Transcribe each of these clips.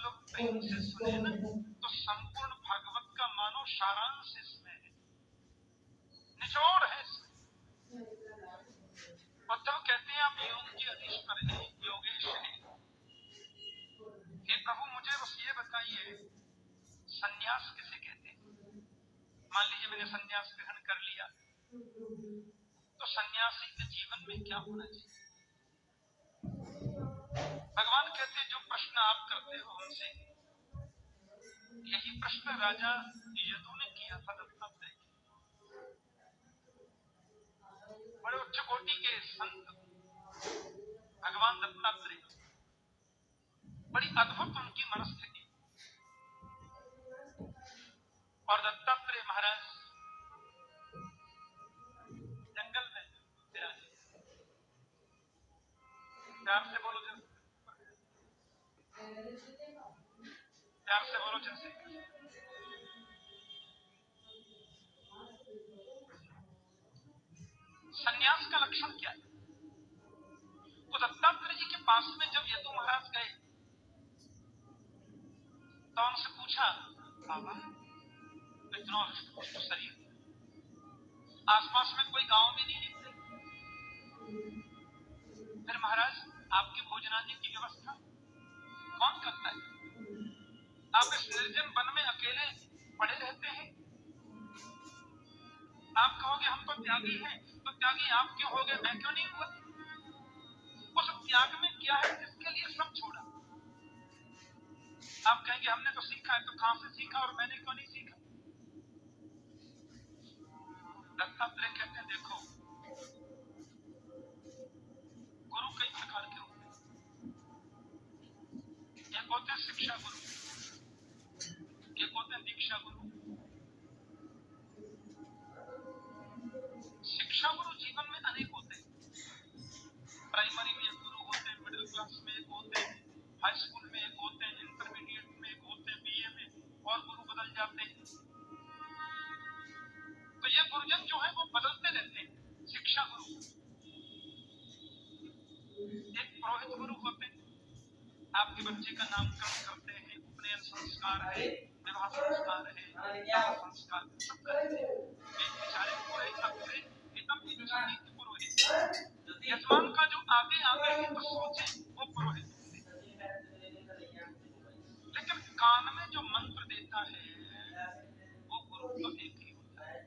लोग प्रेम से सुने ना तो संपूर्ण भागवत का मानो सारांश इसमें है, निचोड़ है इसमें। उद्धव कहते हैं आप योग के अधीश्वर हैं, योगेश हैं, हे प्रभु मुझे बस ये बताइए संन्यास किसे कहते हैं? मान लीजिए मैंने संन्यास ग्रहण कर लिया, तो सन्यासी के जीवन में क्या होना चाहिए? भगवान कहते हैं जो प्रश्न आप करते हो हमसे, यही प्रश्न राजा यदु ने किया था दत्तात्रेय। बड़े उच्च कोटि के संत भगवान दत्तात्रेय, बड़ी अद्भुत उनकी मनस्थिति। और दत्तात्रेय महाराज जंगल में विराजे। प्यार से बोलो जैसे, प्यार से बोलो जैसे। संन्यास का लक्षण क्या है? तो दत्तात्रेय जी के पास में जब यदु महाराज गए तो उनसे पूछा, बाबा इतना हृष्ट शरीर, आसपास में कोई गांव भी नहीं दिखते, फिर महाराज आपके भोजनादि की व्यवस्था कौन करता है? आप इस निर्जन वन में अकेले पड़े रहते हैं। आप कहोगे हम तो त्यागी हैं, तो त्यागी आप क्यों हो गए, मैं क्यों नहीं हुआ? उस त्याग में क्या है जिसके लिए सब छोड़ा? आप कहेंगे हमने तो सीखा है, तो कहां से सीखा और मैंने क्यों नहीं सीखा? दत्तात्रेय कहते हैं देखो, गुरु कई प्रकार के होते हैं। एक होते हैं शिक्षा गुरु, एक होते हैं दीक्षा गुरु। शिक्षा गुरु जीवन में अनेक होते हैं। प्राइमरी में एक गुरु होते हैं, मिडिल क्लास में एक होते हैं, हाई स्कूल में एक होते हैं, इंटरमीडिएट में एक होते हैं, बीए में और गुरु बदल जाते हैं। तो ये गुरुजन जो है वो बदलते रहते हैं। शिक्षा गुरु, एक पुरोहित गुरु होते हैं, आपके बच्चे का नामकरण करते हैं, उपनयन संस्कार है, विवाह संस्कार है, दाह संस्कार सब करते हैं। एक बेचारे पुरोहित अपने हितम की दृष्टि के पुरोहित, यजमान का जो आगे आगे है तो सोचे वो पुरोहित होते हैं। लेकिन कान में जो मंत्र देता है वो गुरु तो एक ही होता है।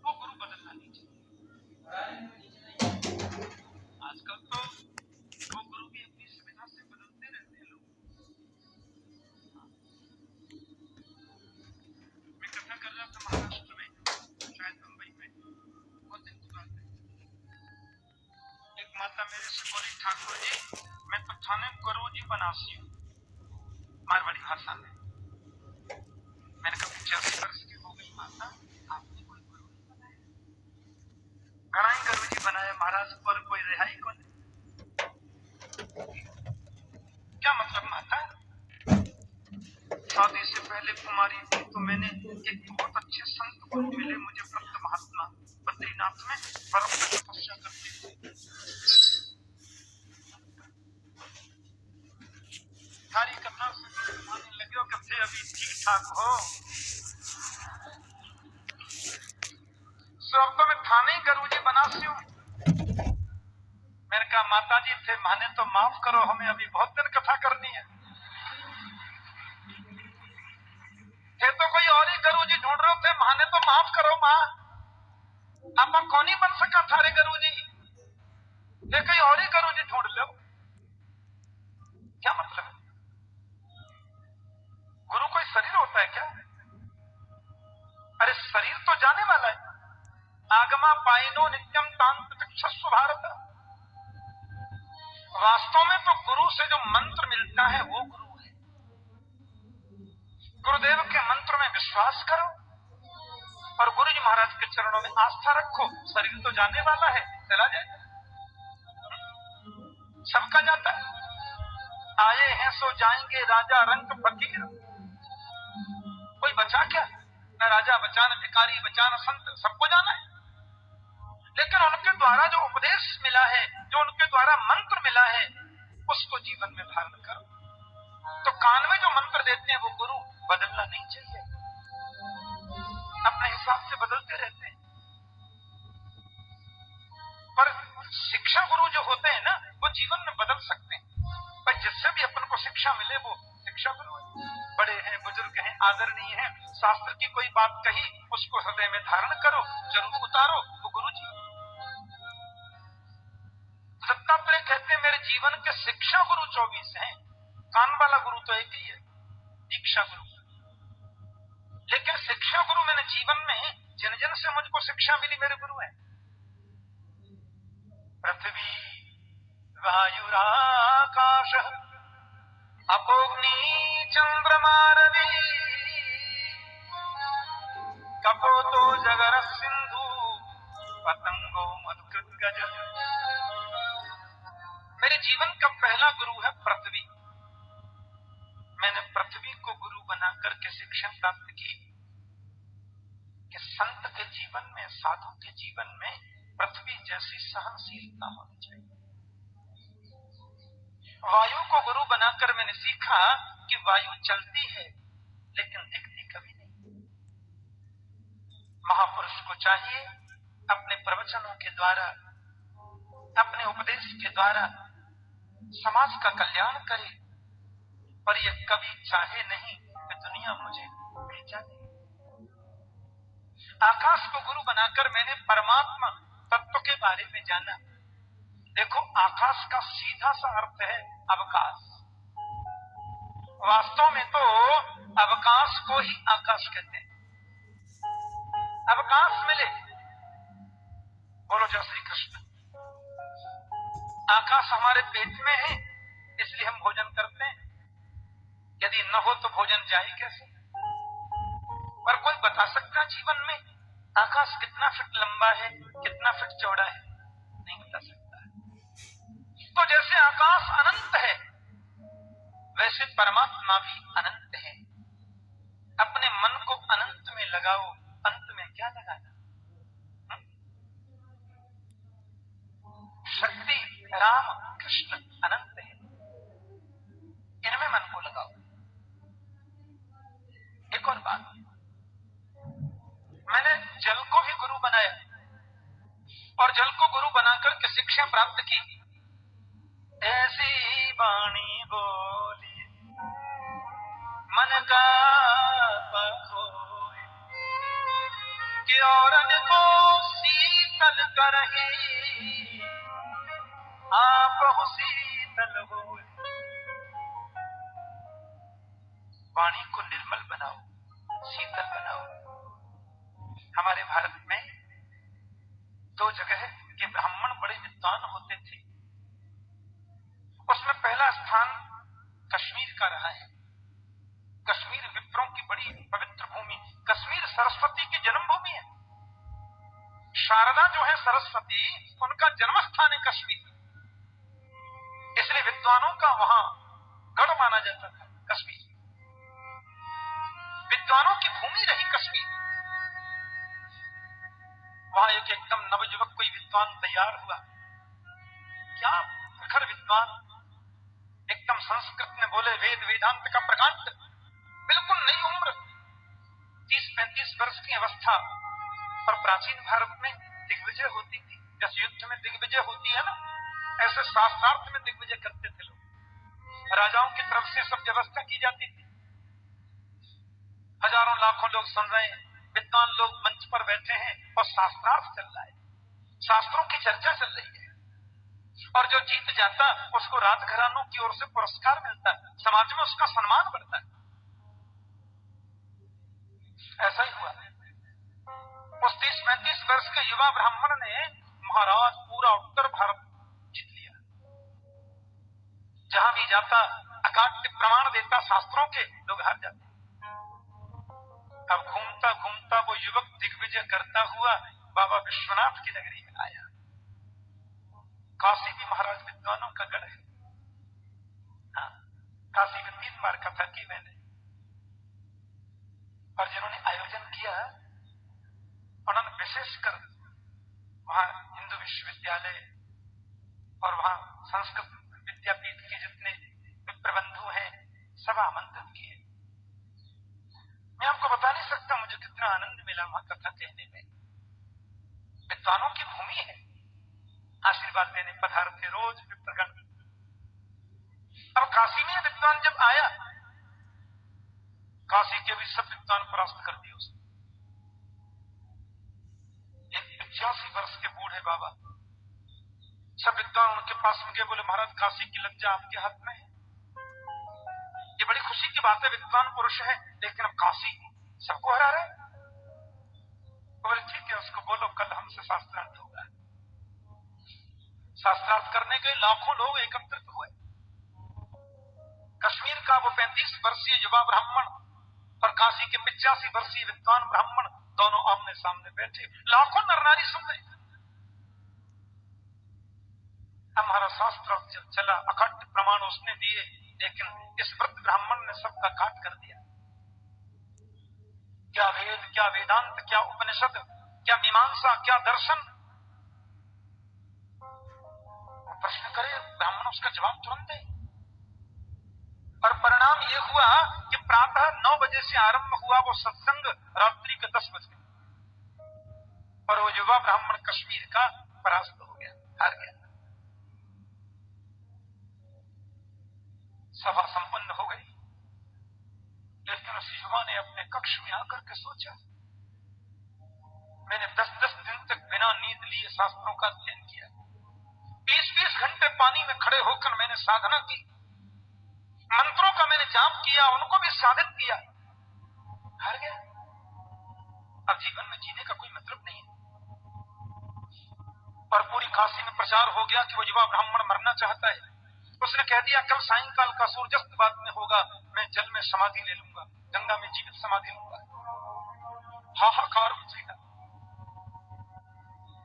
वो गुरु बदलना नहीं चाहिए। आजकल तो वो गुरु भी अपनी सुविधा से बदलते रहते हैं लोग। मैं कथा कर रहा था महाराष्ट्र में, शायद मुंबई में, बहुत दिन की बात है। एक माता मेरे से बोली, ठाकुर जी मैं तो थाने गुरु जी बनासी हूँ, मारवाड़ी भाषा में। मैंने कहा 85 वर्ष की हो गई माता, आपने कोई गुरु नहीं बनाया? घना ही गुरु जी बनाया महाराज, पर कोई रिहाई को नहीं। क्या मतलब माता? शादी से पहले कुमारी थी तो मैंने एक बहुत अच्छे संत गुरु मिले मुझे, भक्त महात्मा बद्रीनाथ में बर्फ में तपस्या करते थे। सारी कथा सुनाने लगे हो, कब से अभी ठीक ठाक हो? तो अब तो मैं थाने गुरु जी बनासी हूँ। मैंने कहा माता जी थे माने तो माफ करो, हमें अभी बहुत दिन कथा करनी है। थे तो कोई और ही गुरु जी ढूंढ रहे थे, माने तो माफ करो माँ, आप कौन ही बन सका थारे गुरु जी, ये कोई और ही गुरु जी ढूंढ लो। क्या मतलब? गुरु कोई शरीर होता है क्या? अरे शरीर तो जाने वाला है। आगमा पाइनो नित्यम तांत चक्षुष भारत। वास्तव में तो गुरु से जो मंत्र मिलता है वो गुरु है। गुरुदेव के मंत्र में विश्वास करो और गुरु जी महाराज के चरणों में आस्था रखो। शरीर तो जाने वाला है, चला जाए, सबका जाता है। आए हैं सो जाएंगे राजा रंग फकीर, कोई बचा क्या? न राजा बचा, न भिखारी बचा, न संत, सबको जाना है। लेकिन उनके द्वारा जो उपदेश मिला है, जो उनके द्वारा मंत्र मिला है, उसको जीवन में धारण करो। तो कान में जो मंत्र देते हैं वो गुरु बदलना नहीं चाहिए, अपने हिसाब से बदलते रहते हैं। पर शिक्षा गुरु जो होते हैं ना, वो जीवन में बदल सकते हैं। पर जिससे भी अपन को शिक्षा मिले वो शिक्षा गुरु है। बड़े हैं, बुजुर्ग हैं, आदरणीय हैं, शास्त्र की कोई बात कही उसको हृदय में धारण करो, जरूर उतारो, वो गुरु जी। दत्तात्रेय कहते हैं मेरे जीवन के शिक्षा गुरु 24 हैं। कान वाला गुरु तो एक ही है, दीक्षा गुरु। लेकिन शिक्षा गुरु मैंने जीवन में जिन जिन से मुझको शिक्षा मिली मेरे गुरु हैं। पृथ्वी वायुराकाश अपोग्नि चंद्रमा रवि कपोतो जगर सिंधु पतंगो मधुकृत गज। मेरे जीवन का पहला गुरु है पृथ्वी। मैंने पृथ्वी को गुरु बनाकर के शिक्षा प्राप्त की कि संत के जीवन में, साधु के जीवन में पृथ्वी जैसी सहनशीलता होनी चाहिए। वायु को गुरु बनाकर मैंने सीखा कि वायु चलती है लेकिन दिखती कभी नहीं। महापुरुष को चाहिए अपने प्रवचनों के द्वारा, अपने उपदेश के द्वारा समाज का कल्याण करे, पर यह कभी चाहे नहीं कि दुनिया मुझे भेजा दे। आकाश को गुरु बनाकर मैंने परमात्मा तत्व के बारे में जाना। देखो, आकाश का सीधा सा अर्थ है अवकाश। वास्तव में तो अवकाश को ही आकाश कहते हैं। अवकाश मिले, बोलो जय श्री कृष्ण। आकाश हमारे पेट में है इसलिए हम भोजन करते हैं, यदि न हो तो भोजन जाए कैसे। पर कोई बता सकता जीवन में आकाश कितना फीट लंबा है, कितना फीट चौड़ा है? नहीं बता सकता। तो जैसे आकाश अनंत है वैसे परमात्मा भी अनंत है। अपने मन को अनंत में लगाओ, अंत में क्या लगाना? शक्ति राम कृष्ण अनंत है, इनमें मन को लगाओ। एक और बात, मैंने जल को भी गुरु बनाया और जल को गुरु बनाकर के शिक्षा प्राप्त की। ऐसी वाणी बोली मन का पखोए कि औरन को शीतल करही आप शीतल होए। वाणी को निर्मल बनाओ, शीतल बनाओ। हमारे भारत में दो जगह के ब्राह्मण बड़े विद्वान होते थे, उसमें पहला स्थान कश्मीर का रहा है। कश्मीर विप्रों की बड़ी पवित्र भूमि, कश्मीर सरस्वती की जन्मभूमि है। शारदा जो है सरस्वती, उनका जन्म स्थान है कश्मीर, इसलिए विद्वानों का वहां गढ़ माना जाता था कश्मीर। विद्वानों की भूमि रही कश्मीर। वहां एक एकदम नवयुवक कोई विद्वान तैयार हुआ, क्या प्रखर विद्वान, एकदम संस्कृत में बोले, वेद वेदांत का प्रकांड, बिल्कुल नई उम्र, 30-35 वर्ष की अवस्था। और प्राचीन भारत में दिग्विजय होती थी, जैसे युद्ध में दिग्विजय होती है ना, ऐसे शास्त्रार्थ में दिग्विजय करते थे लोग। राजाओं की तरफ से सब व्यवस्था की जाती थी। हजारों लाखों लोग सुन रहे हैं, विद्वान लोग मंच पर बैठे हैं और शास्त्रार्थ चल रहा है, शास्त्रों की चर्चा चल रही है। और जो जीत जाता उसको राजघरानों की ओर से पुरस्कार मिलता, समाज में उसका सम्मान बढ़ता। ऐसा ही हुआ। उस 30-35 वर्ष के युवा ब्राह्मण ने महाराज पूरा उत्तर भारत जीत लिया। जहां भी जाता अकाट्य प्रमाण देता शास्त्रों के, लोग हार जाते। अब घूमता घूमता वो युवक दिग्विजय करता हुआ बाबा विश्वनाथ की नगरी में आया। काशी भी महाराज विद्वानों का गढ़ है। हाँ, काशी में 3 बार कथा की मैंने, और जिन्होंने आयोजन किया उन्होंने विशेषकर वहां हिंदू विश्वविद्यालय और वहां संस्कृत विद्यापीठ के जितने प्रबंधु हैं सब आमंत्रित किए। मैं आपको बता नहीं सकता मुझे कितना आनंद मिला वहां कथा कहने में। विद्वानों की भूमि है, आशीर्वाद देने पधारते रोज विप्रगण। अब काशी में विद्वान जब आया, काशी के भी सब विद्वान परास्त कर दिए उसने। एक 85 वर्ष के बूढ़े बाबा, सब विद्वान उनके पास में गए, बोले महाराज काशी की लज्जा आपके हाथ में है। ये बड़ी खुशी की बात है, विद्वान पुरुष है, लेकिन अब काशी सबको हरा रहे। बोले ठीक है, उसको बोलो कल हमसे शास्त्रार्थ होगा। शास्त्रार्थ करने के लाखों लोग एकत्रित हुए। कश्मीर का वो 35 वर्षीय युवा ब्राह्मण और काशी के 85 वर्षीय विद्वान ब्राह्मण दोनों आमने सामने बैठे, लाखों नर नारी सुन रहे। हमारा शास्त्र चला, अखंड प्रमाण उसने दिए, लेकिन इस वृद्ध ब्राह्मण ने सबका काट कर दिया। क्या वेद, क्या वेदांत, क्या उपनिषद, क्या मीमांसा, क्या दर्शन, प्रश्न करे ब्राह्मण उसका जवाब तुरंत दे। और परिणाम ये हुआ कि प्रातः 9 बजे से आरंभ हुआ वो सत्संग रात्रि के 10 बजे, और वो युवा ब्राह्मण कश्मीर का परास्त हो गया, हार गया। सभा संपन्न हो गई, लेकिन उस युवा ने अपने कक्ष में आकर के सोचा, मैंने 10-10 दिन तक बिना नींद लिए शास्त्रों का अध्ययन किया, 20-20 घंटे पानी में खड़े होकर मैंने साधना की, मंत्रों का मैंने जाप किया, उनको भी साधित किया, हार गया। अब जीवन में जीने का कोई मतलब नहीं है। और पूरी काशी में प्रचार हो गया कि वो युवा ब्राह्मण मरना चाहता है। उसने कह दिया कल सायंकाल का सूर्यास्त बाद में होगा, मैं जल में समाधि ले लूंगा, गंगा में जीवित समाधि लूंगा। हाहाकार मचेगा।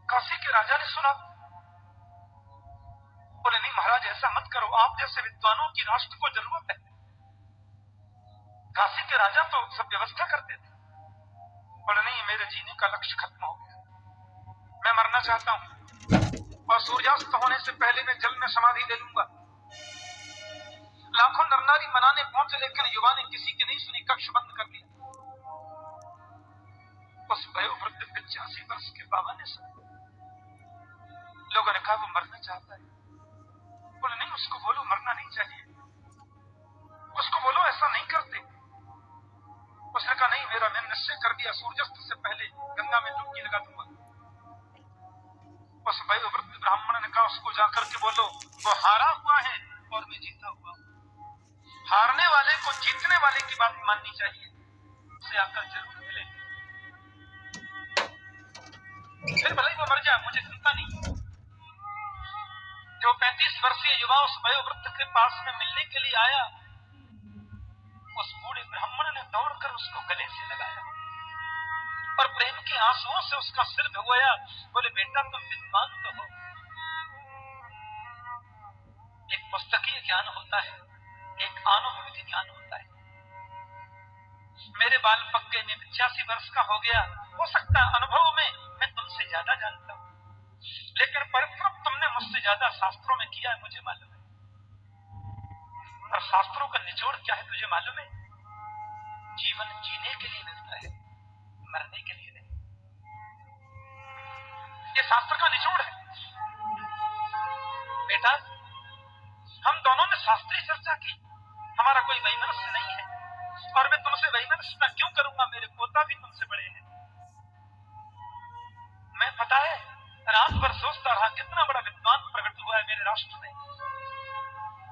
काशी के राजा ने सुना, बोले नहीं महाराज ऐसा मत करो, आप जैसे विद्वानों की राष्ट्र को जरूरत है। काशी के राजा तो सब व्यवस्था करते थे। बोले नहीं, मेरे जीने का लक्ष्य खत्म हो गया, मैं मरना चाहता हूं, और सूर्यास्त होने से पहले मैं जल में समाधि ले लूंगा। लाखों नरनारी मनाने पहुंचे, लेकिन युवा ने किसी की नहीं सुनी, कक्ष बंद कर दिया। उस वयोवृद्ध 85 वर्ष के बाबा ने सुना। लोगों ने कहा वो मरना चाहता है। बोले नहीं, उसको बोलो मरना नहीं चाहिए, उसको बोलो ऐसा नहीं करते। उसने कहा नहीं, मेरा मैंने निश्चय कर दिया, सूर्यास्त से पहले गंगा में डुबकी लगा दूंगा। उस वयोवृद्ध ब्राह्मण ने कहा उसको जाकर के बोलो वो हारा हुआ है और मैं जीता हुआ। हारने वाले को जीतने वाले की बात माननी चाहिए, उसे आकर जरूर मिले, फिर भले ही वो मर जाए, मुझे चिंता नहीं। जो 35 वर्षीय युवा उस वयोवृद्ध के पास में मिलने के लिए आया, उस बूढ़े ब्राह्मण ने दौड़कर उसको गले से लगाया और प्रेम के आंसुओं से उसका सिर भिगोया। बोले बेटा तुम विद्वान तो हो, एक पुस्तकीय ज्ञान होता है, एक अनुभवी ज्ञान होता है। मेरे बाल पक गए, मैं 85 वर्ष का हो गया, हो सकता है अनुभव में मैं तुमसे ज्यादा जानता हूं, लेकिन परिश्रम तुमने मुझसे ज्यादा शास्त्रों में किया है, मुझे मालूम है। और शास्त्रों का निचोड़ क्या है तुझे मालूम है? जीवन जीने के लिए मिलता है, मरने के लिए नहीं। ये शास्त्र का निचोड़ है। बेटा हम दोनों ने शास्त्रीय चर्चा की, हमारा कोई वैमनस्य नहीं है, और मैं तुमसे वैमनस्य क्यों करूंगा, मेरे पोता भी तुमसे बड़े हैं। मैं पता है रात भर सोचता रहा कितना बड़ा विद्वान प्रकट हुआ है मेरे राष्ट्र में,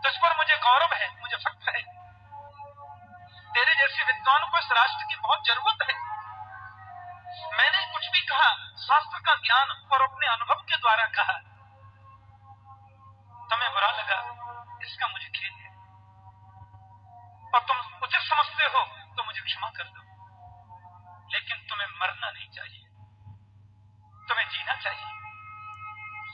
तुझ पर मुझे गौरव है, मुझे फख्र है। तेरे जैसे विद्वान को इस राष्ट्र की बहुत जरूरत है। मैंने कुछ भी कहा शास्त्र का ज्ञान और अपने अनुभव के द्वारा कहा, तुम्हें बुरा लगा इसका मुझे खेद है, और तुम उचित समझते हो तो मुझे क्षमा कर दो, लेकिन तुम्हें मरना नहीं चाहिए, तुम्हें जीना चाहिए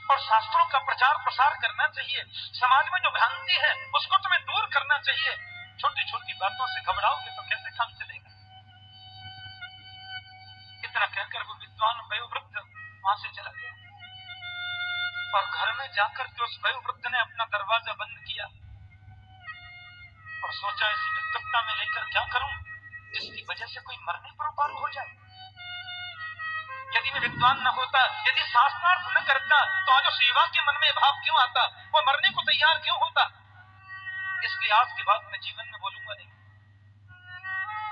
और शास्त्रों का प्रचार प्रसार करना चाहिए। समाज में जो भ्रांति है उसको तुम्हें दूर करना चाहिए। छोटी छोटी बातों से घबराओगे तो कैसे काम चलेगा। इतना कहकर वो विद्वान वयोवृद्ध वहां से चला गया, और घर में जाकर के उस वयोवृद्ध ने अपना दरवाजा बंद किया और सोचा इसी विद्वत्ता में लेकर क्या करूं जिसकी वजह से कोई मरने पर उतारू हो जाए। यदि मैं विद्वान न होता, यदि शास्त्रार्थ न करता, तो आज सेवा के मन में भाव क्यों आता, वो मरने को तैयार क्यों होता। इसलिए आज के बाद मैं जीवन में बोलूंगा नहीं।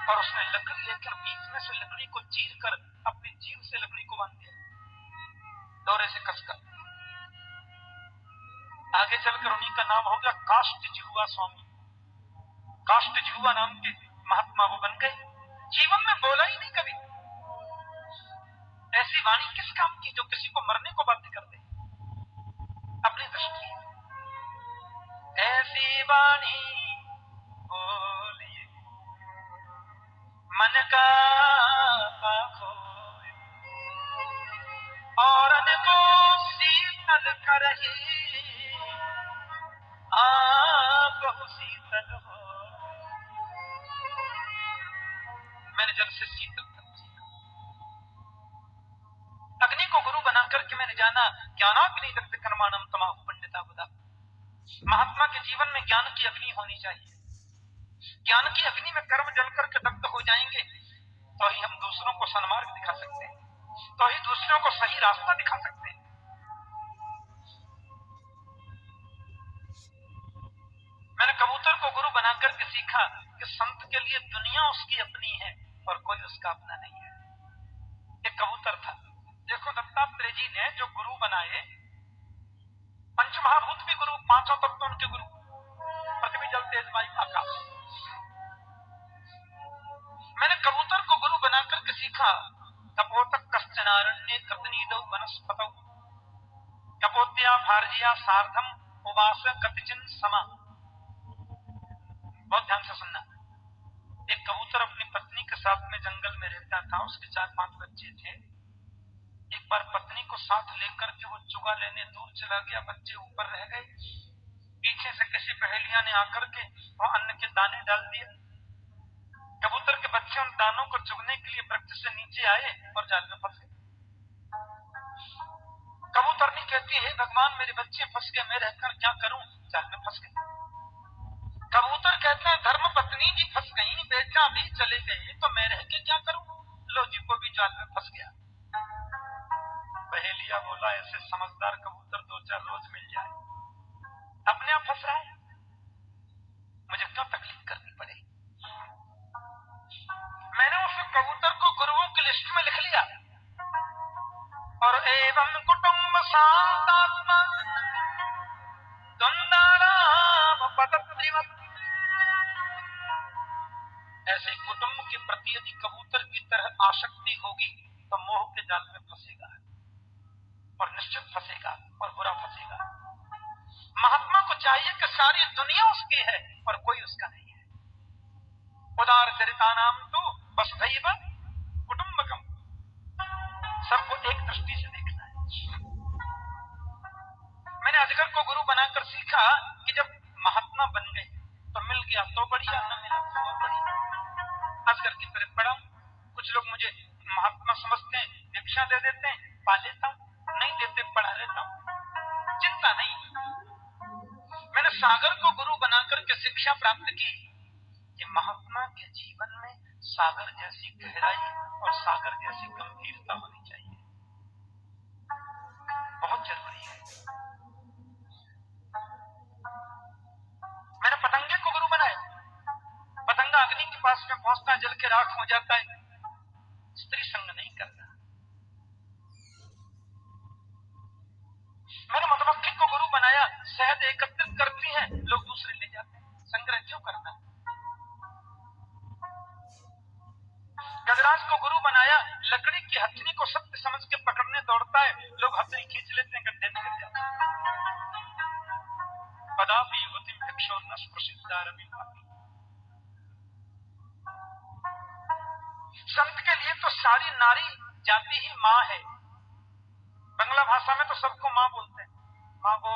और उसने लकड़ी लेकर बीच में से लकड़ी को चीर कर अपनी जीभ से लकड़ी को बांध दिया, डोरे से कसकर। आगे चलकर उन्हीं का नाम हो गया काष्ठजिह्वा स्वामी। काष्ठजिह्वा नाम के महात्मा वो बन गए। जीवन में बोला ही नहीं कभी। ऐसी वाणी किस काम की जो किसी को मरने को बाध्य कर दे। अपनी दृष्टि ऐसी वाणी बोलिए मन का खोए और को शीतल करही आप शीतल हो। मैंने जल से शीतल अग्नि को गुरु बनाकर के मैंने जाना ज्ञानाग्नि दग्ध कर्माणम तमाहु पंडिता बुधा। महात्मा के जीवन में ज्ञान की अग्नि होनी चाहिए। ज्ञान की अग्नि में कर्म जल करके दग्ध हो जाएंगे तो ही हम दूसरों को सन्मार्ग दिखा सकते हैं, तो ही दूसरों को सही रास्ता दिखा सकते हैं। मैंने कबूतर को गुरु बनाकर के सीखा कि संत के लिए दुनिया उसकी अपनी है और कोई उसका अपना नहीं है। एक कबूतर था। देखो दत्तात्रेय जी ने जो गुरु बनाए, पंचमहाभूत भी गुरु, पांचों तत्व उनके गुरु, पृथ्वी जल तेज वायु आकाश। मैंने कबूतर को गुरु बनाकर के सीखा कपोतक कश्चनारण्ये कतनीदौ वनस्पतौ कपोत्या भार्जिया सार्धम उवास कतिचिन समा। बहुत ध्यान से सुनना। एक कबूतर अपनी पत्नी के साथ में जंगल में रहता था। उसके 4-5 बच्चे थे। एक बार पत्नी को साथ लेकर के वो चुगा लेने दूर चला गया। बच्चे ऊपर रह गए। पीछे से किसी पहेलिया ने आकर के वो अन्न के दाने डाल दिए। कबूतर के बच्चे उन दानों को चुगने के लिए वृक्ष से नीचे आए और जाल में फंस गए। कबूतरनी कहती है भगवान मेरे बच्चे फंस गए, मैं रहकर क्या करूं, जाल में फंस गए। कबूतर कहते हैं धर्म पत्नी जी फंस गई, बेटा भी चले गए तो मैं रह के क्या करूं। लो जी को भी जाल में फंस गया। पहेलिया बोला ऐसे समझदार कबूतर 2-4 रोज मिल जाए। अपने आप फंस रहा है, मुझे क्यों तकलीफ करनी पड़े। मैंने उस कबूतर को गुरुओं की लिस्ट में लिख लिया और एवं कुटुंब शांतात्मा द्वंद्वाराम पतत्रिवत्। ऐसे कुटुंब के प्रति यदि कबूतर की तरह आसक्ति होगी तो मोह के जाल में फंसेगा और निश्चित फंसेगा और बुरा फंसेगा। महात्मा को चाहिए कि सारी दुनिया उसकी है और कोई उसका नहीं है। उदार चरितानाम तो वसुधैव कुटुंबकम। सबको एक दृष्टि से देखना है। मैंने अजगर को गुरु बनाकर सीखा कि जब महात्मा बन गए तो मिल गया तो बढ़िया, न मिला तो और बढ़िया। अजगर की तरफ पड़ा। कुछ लोग मुझे महात्मा समझते हैं, दीक्षा दे देते हैं, पा लेता हूं, नहीं देते पढ़ा लेता हूं, चिंता नहीं। मैंने सागर को गुरु बनाकर के शिक्षा प्राप्त की कि महात्मा के जीवन में सागर जैसी गहराई और सागर जैसी गंभीरता होनी चाहिए, बहुत जरूरी है। मैंने पतंगे को गुरु बनाया। पतंगा अग्नि के पास में पहुंचता जल के राख हो जाता है, स्त्री संग नहीं करता। मैंने मधुमक्खी को गुरु बनाया। शहद एकत्रित करती है, लोग दूसरे ले जाते हैं, संग्रह क्यों करना। गजराज को गुरु बनाया। लकड़ी की हथनी को सत्य समझ के पकड़ने दौड़ता है, लोग हथनी खींच लेते हैं, गड्ढे में गिर जाते हैं। पदापि युवती भिक्षो न स्पृशितारपि। संत के लिए तो सारी नारी जाति ही माँ है। बंगला भाषा में तो सबको माँ बोलते हैं, माँ वो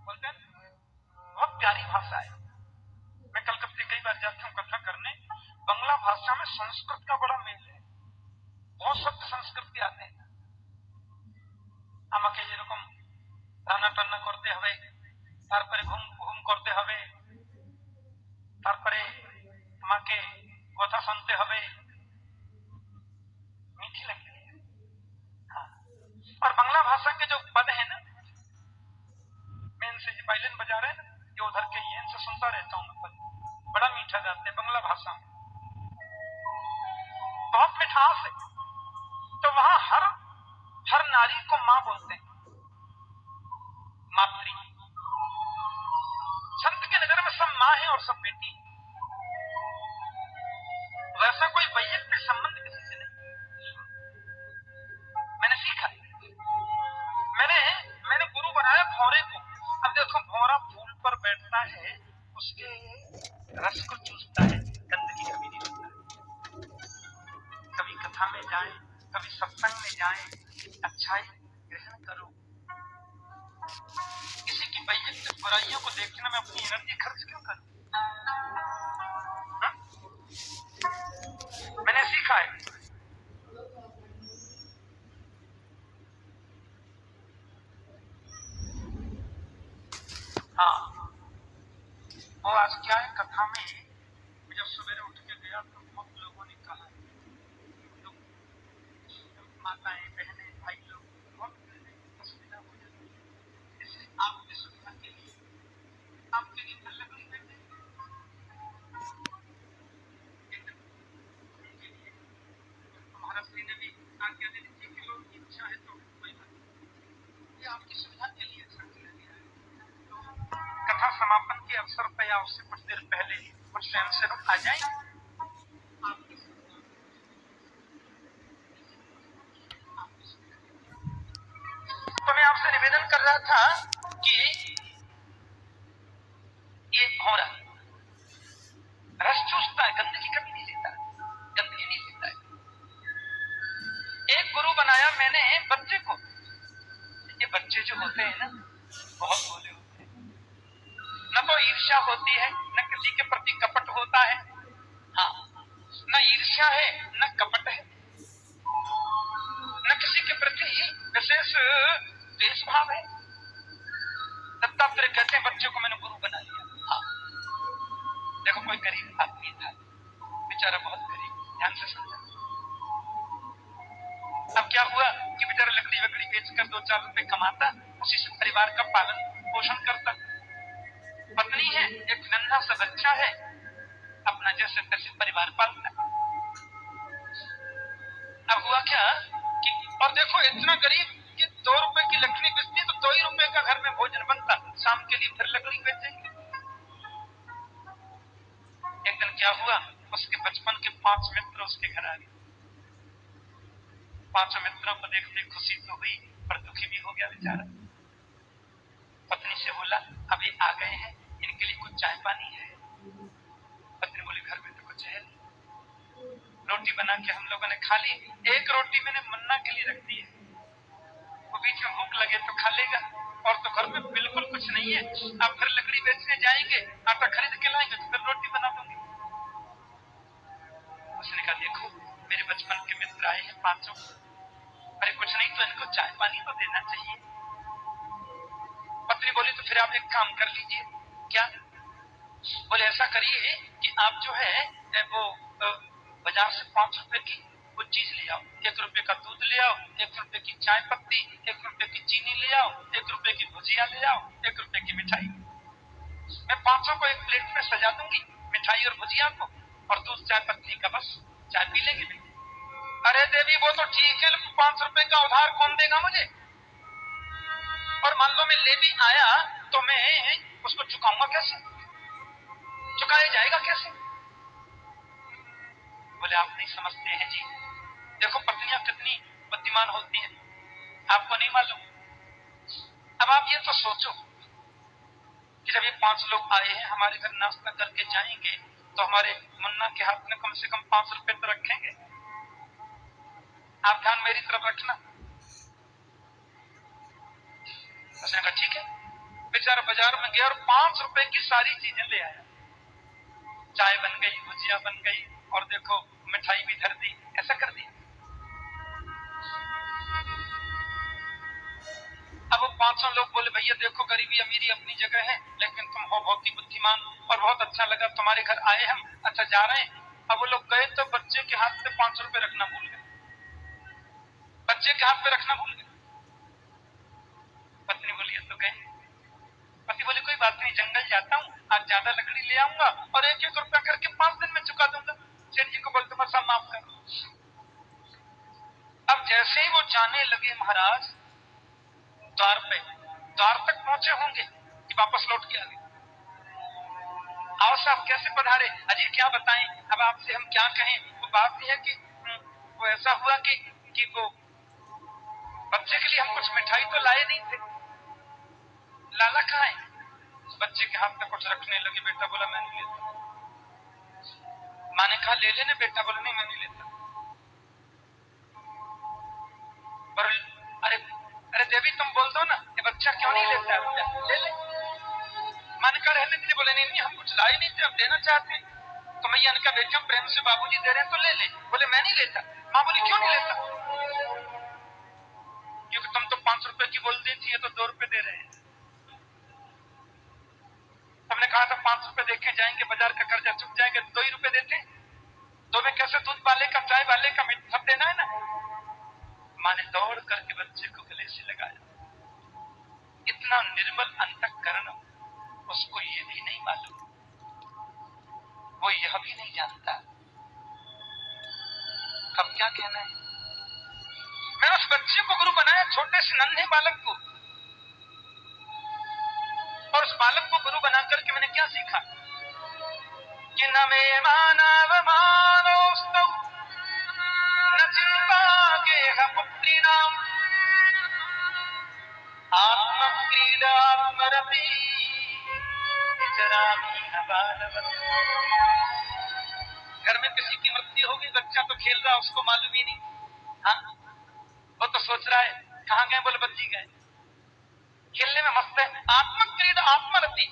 बोलते हैं। बहुत प्यारी भाषा है। मैं कलकत्ते कई बार जाता हूँ कथा करने। बंगला भाषा में संस्कृत का बड़ा मेल है। बहुत शब्द संस्कृत के आते हैं। আমাকে এরকম রান্না টান্না করতে হবে, তারপরে ঘুম ঘুম করতে হবে, तारपरे তোমাকে কথা শুনতে হবে, मीठी लगती है। हाँ, और बांग्ला भाषा के जो पद है ना, मैं इनसे वायलिन बजा रहे हैं ना, ये उधर के ही, इनसे सुनता रहता हूँ पद, बड़ा मीठा गाते हैं बांग्ला भाषा में, बहुत मिठास है। तो वहां हर नारी को मां बोलते हैं, मातृ। संत की नजर में सब मां है और सब बेटी है। वैसा कोई वैयक्तिक संबंध किसी से नहीं। मैंने सीखा, मैंने गुरु बनाया भौरे को। अब देखो, भौरा फूल पर बैठता है, उसके रस को चूसता है, गंदगी कभी नहीं होता है। कभी कथा में जाए, कभी सत्संग में जाए, अच्छाई ग्रहण करो। किसी की वैयक्तिक बुराइयों को देखने में अपनी एनर्जी खर्च क्यों करूं? मैंने सीखा है। हाँ, वो आज क्या है, कथा में जब सवेरे उठ के गया तो बहुत लोगों ने कहा, लोग माताएं, बहनें, भाई लोग बहुत असुविधा हो जाती है। इसलिए आपकी सुविधा के लिए, आपके लिए लकड़ी बैठे उनके लिए महाराज जी ने भी आज्ञा दे दी कि लोग की इच्छा है तो कोई बात नहीं, ये आपकी सुविधा के लिए ऐसा किया गया है। तो कथा समापन के अवसर पर या उससे कुछ देर पहले कुछ स्वयंसेवक आ जाएंगे, आपकी तो मैं आपसे निवेदन कर रहा था कि ये भौरा रस चूसता है, गंदगी कभी नहीं लेता, गंदगी नहीं लेता है। एक गुरु बनाया मैंने बच्चे को। ये बच्चे जो होते हैं ना, बहुत भोले होते हैं, न तो ईर्ष्या होती है, न किसी के प्रति कपट होता है। हाँ, न ईर्ष्या है, न कपट है, न किसी के प्रति विशेष द्वेष भाव है। दत्तात्रेय कहते हैं बच्चे को मैंने गुरु बना लिया। हाँ, देखो कोई गरीब आदमी था, बेचारा बहुत गरीब, ध्यान से समझा। अब क्या हुआ कि बेचारा लकड़ी वकड़ी बेचकर 2-4 रुपए कमाता, उसी से परिवार का पालन पोषण करता। पत्नी है, एक नन्हा सा बच्चा है, अपना जैसे तैसे परिवार पालता। अब हुआ क्या कि, और देखो इतना गरीब कि 2 रुपए की लकड़ी बेचती तो 2 ही रुपए का घर में भोजन बनता, शाम के लिए फिर लकड़ी बेचेंगे। एक दिन क्या हुआ, उसके बचपन के 5 मित्र उसके घर आ गए। 5 मित्रों को देखते खुशी तो हुई, पर दुखी भी हो गया बेचारा। पत्नी से बोला, अभी आ गए हैं, इनके लिए कुछ चाय पानी है? पत्नी बोली, घर में तो कुछ है नहीं, रोटी बना के हम लोगों ने खा ली, एक रोटी मैंने मन्ना के लिए रख दी है, वो बीच में भूख लगे तो खा लेगा, और तो घर में बिल्कुल कुछ नहीं है। आप फिर लकड़ी बेचने जाएंगे, आटा खरीद के लाएंगे तो फिर रोटी बना दूंगी। उसने कहा, देखो मेरे बचपन के मित्र आए हैं 5, अरे कुछ नहीं तो इनको चाय पानी तो देना चाहिए। पत्नी बोली, तो फिर आप एक काम कर लीजिए। क्या? बोले, ऐसा करिए कि आप जो है वो बाजार से 5 रुपए की कुछ चीज ले आओ, 1 रुपए का दूध ले आओ, 1 रुपए की चाय पत्ती, 1 रुपए की चीनी ले आओ, 1 रुपए की भुजिया ले आओ, 1 रुपए की मिठाई। मैं 500 को एक प्लेट में सजा दूंगी, मिठाई और भुजिया को, और दूध चाय पत्ती का, बस चाय पी लेंगे। अरे देवी, वो तो ठीक है, 5 रुपए का उधार कौन देगा मुझे? और मान लो मैं ले भी आया तो मैं उसको चुकाऊंगा कैसे? चुकाया जाएगा कैसे? बोले, आप नहीं समझते हैं जी, देखो पत्नियां कितनी बुद्धिमान होती हैं, आपको नहीं मालूम। अब आप ये तो सोचो कि जब ये 5 लोग आए हैं हमारे घर नाश्ता करके जाएंगे, तो हमारे मुन्ना के हाथ में कम से कम 5 रुपए तो रखेंगे। आप ध्यान मेरी तरफ रखना। उसने कहा, ठीक है। बेचारा बाजार में गया और 5 रुपए की सारी चीजें ले आया, चाय बन गई, भुजिया बन गई, और देखो मिठाई भी धर दी, ऐसा कर दिया। अब वो 500 लोग बोले, भैया ये देखो गरीबी अमीरी अपनी जगह है, लेकिन तुम हो बहुत ही बुद्धिमान और बहुत अच्छा लगा तुम्हारे घर आए हम, अच्छा जा रहे हैं। अब वो लोग गए तो बच्चे के हाथ में 500 रुपए रखना भूल गए, बच्चे के हाथ में रखना भूल गए। पत्नी बोली तो गए, पति बोले कोई बात नहीं, जंगल जाता हूँ, आज ज्यादा लकड़ी ले आऊंगा और 1-1 रुपया करके 5 दिन में चुका दूंगा। सेठ जी को बोलते बस माफ कर। अब जैसे ही वो जाने लगे महाराज, द्वार तक पहुंचे होंगे कि वापस लौट के आ गए। आओ साहब कैसे पधारे? अजी क्या बताएं, अब आपसे हम क्या कहें। वो बात यह है कि वो ऐसा हुआ कि वो बच्चे के लिए हम कुछ मिठाई तो लाए नहीं थे। लाला कहाँ है? बच्चे के हाथ में कुछ रखने लगे। बेटा बोला मैं नहीं लेता। माँ ने कहा ले लेने। बेटा बोला नहीं मैं नहीं लेता। पर अरे अरे देवी तुम बोल दो ना, ये बच्चा क्यों नहीं लेता है? ले ले। माँ ने कहा रहने के लिए। बोले नहीं नहीं हम कुछ लाए नहीं थे, अब लेना चाहते हैं। तो मैया ने कहा बेटा प्रेम से बाबूजी दे रहे हैं तो ले ले। बोले मैं नहीं लेता। माँ बोली क्यों नहीं लेता? क्योंकि तुम तो 5 रुपए की बोलती थी, ये तो 2 रुपए दे रहे हैं। तुमने कहा था 5 रुपए देके जाएंगे, बाजार का कर्जा चुक जाएंगे, 2 ही रुपए देते। 2 में कैसे दूध वाले का, चाय वाले का सब देना है ना। माँ ने दौड़ करके बच्चे को गले से लगाया। इतना निर्मल अंतःकरण उसको ये भी नहीं मालूम, वो यह भी नहीं जानता अब क्या कहना है। मैंने उस बच्चे को गुरु बनाया, छोटे से नन्हे बालक को, और उस बालक को गुरु बना करके मैंने क्या सीखा कि न मे मानव मानोस्तौ न चिंता पुत्री नाम आत्म क्रीडा आत्मरति घर में किसी की मृत्यु होगी, बच्चा तो खेल रहा, उसको मालूम ही नहीं। हाँ वो तो सोच रहा है कहाँ गए, बोले बच्ची गए, खेलने में मस्त है। आत्म क्रीडा आत्मरति,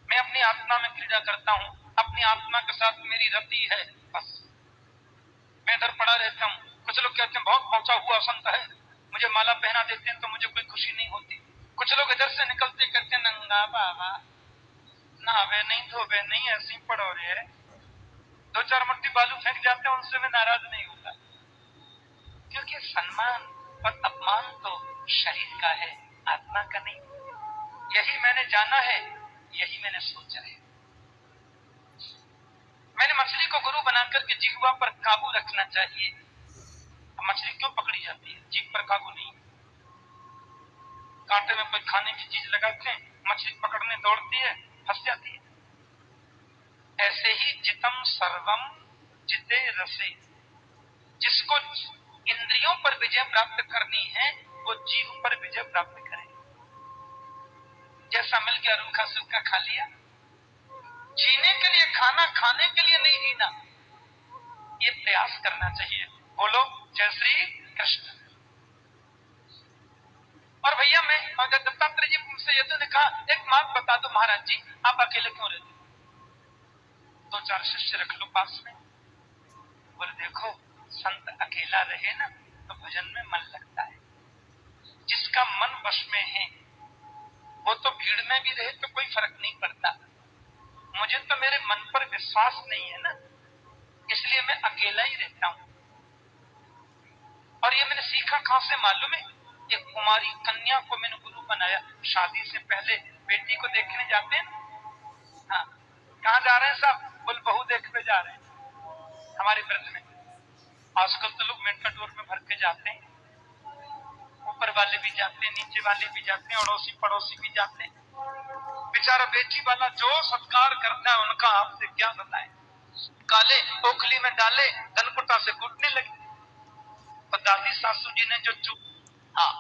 मैं अपनी आत्मा में क्रीड़ा करता हूँ, अपनी आत्मा के साथ मेरी रति है, बस मैं इधर पड़ा रहता हूँ। कुछ लोग कहते हैं बहुत पहुंचा हुआ संत है, मुझे माला पहना देते हैं तो मुझे कोई खुशी नहीं होती। कुछ लोग इधर से निकलते कहते हैं नंगा बाबा, नहावे नहीं धोवे नहीं, ऐसी पड़ो रे, 2-4 मुट्ठी बालू फेंक जाते हैं, उनसे मैं नाराज नहीं होता। क्योंकि सम्मान और अपमान तो शरीर का है, आत्मा का नहीं। यही मैंने जाना है, यही मैंने सोचा है। मैंने मछली को गुरु बनाकर के जिह्वा पर काबू रखना चाहिए। मछली क्यों पकड़ी जाती है? जीभ पर काबू नहीं। कांटे में कोई खाने की चीज लगाते हैं, मछली पकड़ने दौड़ती है, फंस जाती है। ऐसे ही जितम सर्वम जिते रसे, जिसको इंद्रियों पर विजय प्राप्त करनी है वो जीव पर विजय प्राप्त करे। जैसा मिल गया रूखा सूखा खा लिया। जीने के लिए खाना, खाने के लिए नहीं जीना, ये प्रयास करना चाहिए। बोलो जय श्री कृष्ण। और भैया मैं दत्तात्रेय जी से यदु ने कहा एक बात बता दो महाराज जी, आप अकेले क्यों रहते? 2-4 शिष्य रख लो पास में। बोले देखो संत अकेला रहे ना तो भजन में मन लगता है। जिसका मन वश में है वो तो भीड़ में भी रहे तो कोई फर्क नहीं पड़ता। मुझे तो मेरे मन पर विश्वास नहीं है ना, इसलिए मैं अकेला ही रहता हूं। और ये मैंने सीखा कहां से मालूम है? एक कुमारी कन्या को मैंने गुरु बनाया। शादी से पहले बेटी को देखने जाते हैं ना। हाँ कहाँ जा रहे हैं साहब? बोल बहू देखने जा रहे हैं हमारे व्रत में। आजकल तो लोग मेंटल में भर के जाते हैं, ऊपर वाले भी जाते हैं, नीचे वाले भी जाते हैं, अड़ोसी पड़ोसी भी जाते हैं। बेचारा बेटी वाला जो सत्कार करता है उनका आपसे क्या बताएं। काले ओखली में डाले, धनकुटा से कूटने लगे। और दादी सासू जी ने जो चुप, हाँ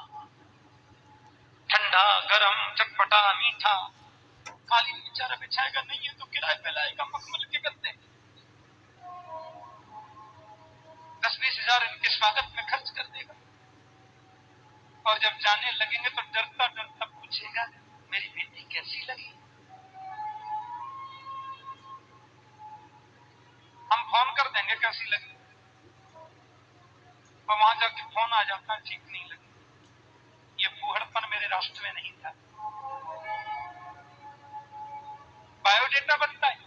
ठंडा गरम चटपटा मीठा, कालीन बेचारा बिछाएगा नहीं है तो किराए पे लाएगा मखमल के गद्दे। 10-20 हजार इनके स्वागत में खर्च कर देगा। और जब जाने लगेंगे तो डरता डरता पूछेगा मेरी बेटी कैसी लगी। हम फोन कर देंगे कैसी लगी, और वहां जाके फोन आ जाता है ठीक नहीं लगी। ये फूहड़पन मेरे राष्ट्र में नहीं था। बायोडेटा बनता है।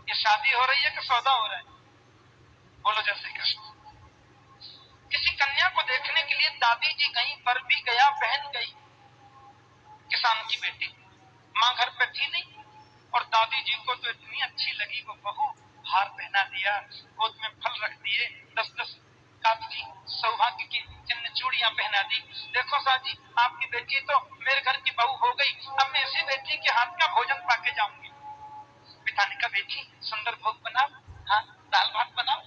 ये शादी हो रही है कि सौदा हो रहा है? बोलो जय श्री कृष्ण। किसी कन्या को देखने के लिए दादी जी गई, पर भी गया, बहन गई, किसान की बेटी। माँ घर पे थी नहीं, और दादी जी को तो इतनी अच्छी लगी वो बहू, हार पहना दिया, गोद में फल रख दिए, 10-10 काट की सौभाग्य की चिन्ह चूड़ियां पहना दी। देखो साजी, आपकी बेटी तो मेरे घर की बहू हो गई, अब मैं इसी बेटी के हाथ का भोजन पाके जाऊंगी। पिता ने कहा बेटी सुंदर भोग बनाओ, हाँ दाल भात बनाओ।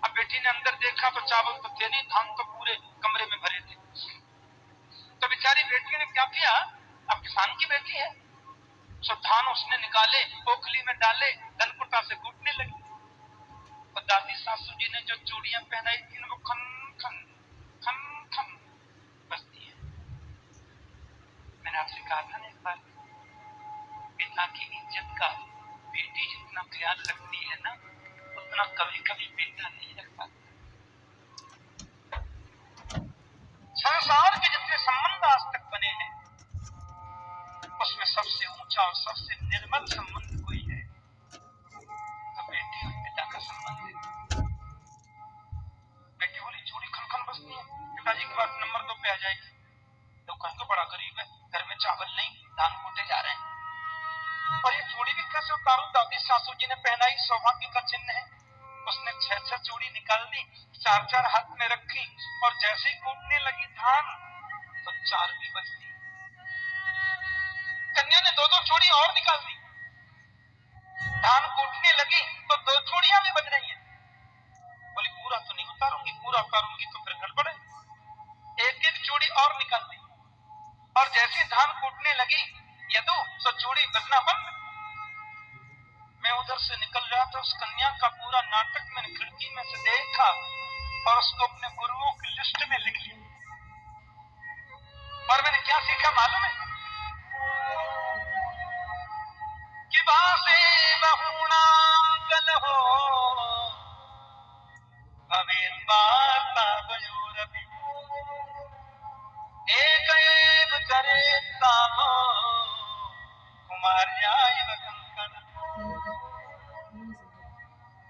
अब बेटी ने अंदर देखा तो चावल तो थे नहीं, धान तो पूरे कमरे में भरे थे। तो बेचारी बेटी ने क्या किया, अब किसान की बेटी है, सो धान उसने निकाले, ओखली में डाले, धनकुटा से कूटने लगी। तो दादी सासू जी ने जो चूड़ियां पहनाई थी वो खन खन खन खन बजती है। मैंने आपसे कहा था ना एक बार, पिता की इज्जत का बेटी जितना ख्याल रखती है ना, उतना कभी कभी बेटा नहीं रख पाता। संसार के जितने संबंध आज तक बने हैं, उसमें सबसे ऊंचा और सबसे निर्मल संबंध कोई है तो बेटी और पिता का संबंध है। बेटी बोली चूड़ी खनखन बजती है, पिताजी की बात नंबर 2 पे आ जाएगी। दुकान तो बड़ा गरीब है, घर में चावल नहीं, धान कूटे जा रहे हैं, और ये चूड़ी भी कैसे उतारूं? दादी सासू जी ने पहनाई, सौभाग्य का चिन्ह है। उसने 6-6 चूड़ी निकाल दी, 4-4 हाथ में रखी, और जैसे ही कूटने लगी धान तो 4 भी बज दी। कन्या ने 2-2 चूड़ी और निकाल दी, धान कूटने लगी तो 2 चूड़ियां भी बज रही हैं। बोली पूरा तो नहीं उतारूंगी, पूरा उतारूंगी तो फिर गड़बड़ है। एक-एक चूड़ी और निकाल दी, और जैसे धान कूटने लगी यदु तो चूड़ी बजना बंद। मैं उधर से निकल रहा था, उस कन्या का पूरा नाटक मैंने खिड़की में से देखा और उसको अपने गुरुओं की लिस्ट में लिख लिया। और मैंने क्या सीखा मालूम है? कि बासे बहुनांगल हो भवेन वार्ता वयोरपि एकैव चरेत् सामो कुमार्याइव कंकण।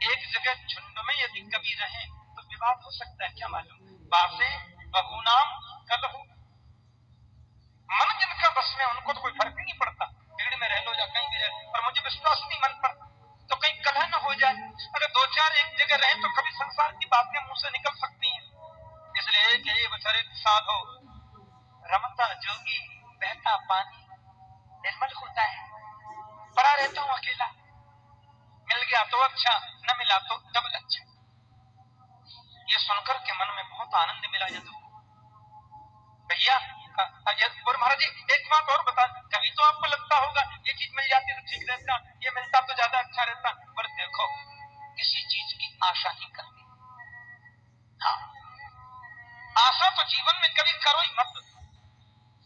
एक जगह झुंड में यदि कभी रहे तो विवाद हो सकता है, क्या मालूम? बासे बहुनाम कल हो, मन जिनका बस में उनको तो कोई फर्क ही नहीं पड़ता, भीड़ में रह लो या कहीं भी रह, पर मुझे विश्वास नहीं मन पर तो कहीं कलह न हो जाए। अगर 2-4 एक जगह रहे तो कभी संसार की बातें मुंह से निकल सकती हैं। इसलिए एक एव चरित साधो, रमता जोगी बहता पानी निर्मल होता है। पड़ा रहता हूँ अकेला, मिल गया तो अच्छा, न मिला तो डबल अच्छा। ये सुनकर के मन में बहुत आनंद मिला। यदु भैया और महाराज जी एक बात और बता, कभी तो आपको लगता होगा ये चीज मिल जाती तो ठीक रहता, ये मिलता तो ज्यादा अच्छा रहता, पर देखो किसी चीज की आशा ही करनी। हाँ, आशा तो जीवन में कभी करो ही मत।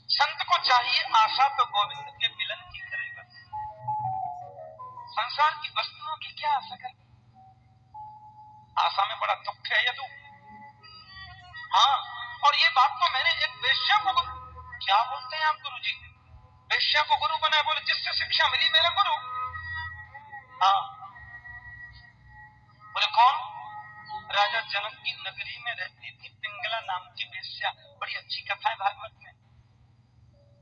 संत को चाहिए आशा तो गोविंद के मिलन की करे बस, संसार की वस्तुओं की क्या आशा कर? आशा में बड़ा दुख है यदु। हाँ, और ये बात तो मैंने एक वेश्या को, क्या बोलते हैं आप गुरु जी, वेश्या को गुरु बनाए, बोले जिससे शिक्षा मिली मेरा गुरु। हाँ, बोले कौन? राजा जनक की नगरी में रहती थी पिंगला नाम की वेश्या, बड़ी अच्छी कथा है भागवत में।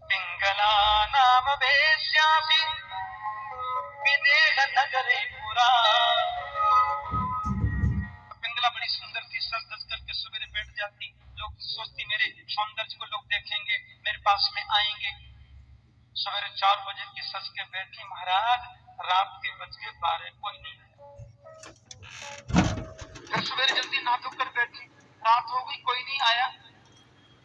पिंगला नाम वेश्या थी विदेह नगरी पुरा। पिंगला बड़ी सुंदर थी, सज धज करके सवेरे बैठ जाती, लोग सोचती मेरे सौंदर्य को लोग देखेंगे, मेरे पास में आएंगे। सवेरे 4 बजे की सज के बैठी, महाराज रात के बज के 12 कोई नहीं आया। फिर सवेरे जल्दी नहा धो कर बैठी, रात हो गई कोई नहीं आया।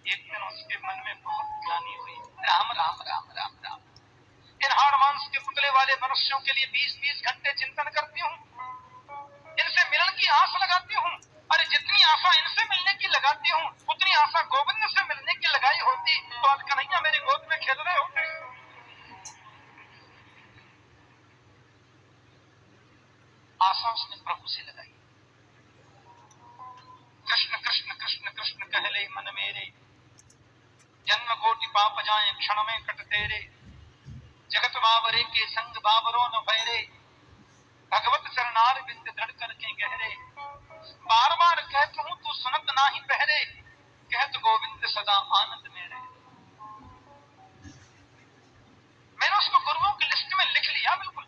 एक दिन उसके मन में बहुत ग्लानि हुई, राम राम राम राम राम, इन हाड़ मांस के पुतले वाले मनुष्यों के लिए 20-20 घंटे चिंतन करती हूँ, इनसे मिलन की आस लगाती हूँ। अरे जितनी आशा इनसे मिलने की लगाती हूँ उतनी आशा गोविंद से मिलने की लगाई होती तो आज कन्हैया मेरी गोद में खेल रहे होते। आशा उसने प्रभु से लगाई। कृष्ण कृष्ण कृष्ण कृष्ण कहले मन मेरे, जन्म कोटि पाप जाए क्षण में कट तेरे, जगत बावरे के संग बावरो न भैरे, भगवत चरणार बिंद दृढ़ करके गहरे, बार बार कहत हूँ तू सुनत नाही पहरे, कहत गोविंद सदा आनंद में रहे। मैंने उसको गुरुओं की लिस्ट में लिख लिया बिल्कुल।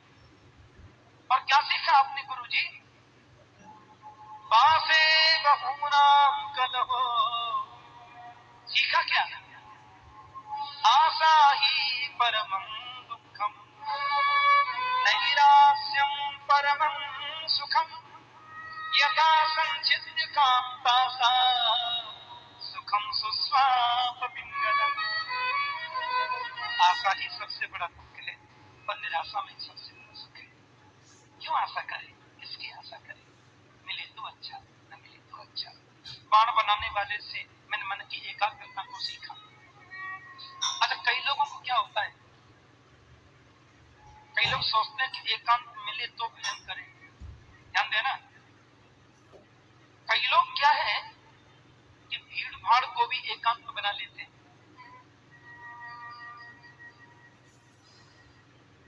और क्या सीखा आपने गुरु जी? बासे बहुनाम कलहो, सीखा क्या? आशा ही परमं दुखम, नैरास्यम परमं सुखम, यथा संचित्य कांता सा, सुखम सुस्वाप पिंगलम। आशा ही सबसे बड़ा दुख है और निराशा में सबसे बड़ा सुख है। क्यों आशा करे? किसकी आशा करे? मिले तो अच्छा, न मिले तो अच्छा। बाण बनाने वाले से मैंने मन की एकाग्रता को सीखा। अच्छा, कई लोगों को क्या होता है, कई लोग सोचते हैं कि एकांत मिले तो भजन करें। ध्यान देना, कई लोग क्या है कि भीड़ भाड़ को भी एकांत बना लेते हैं।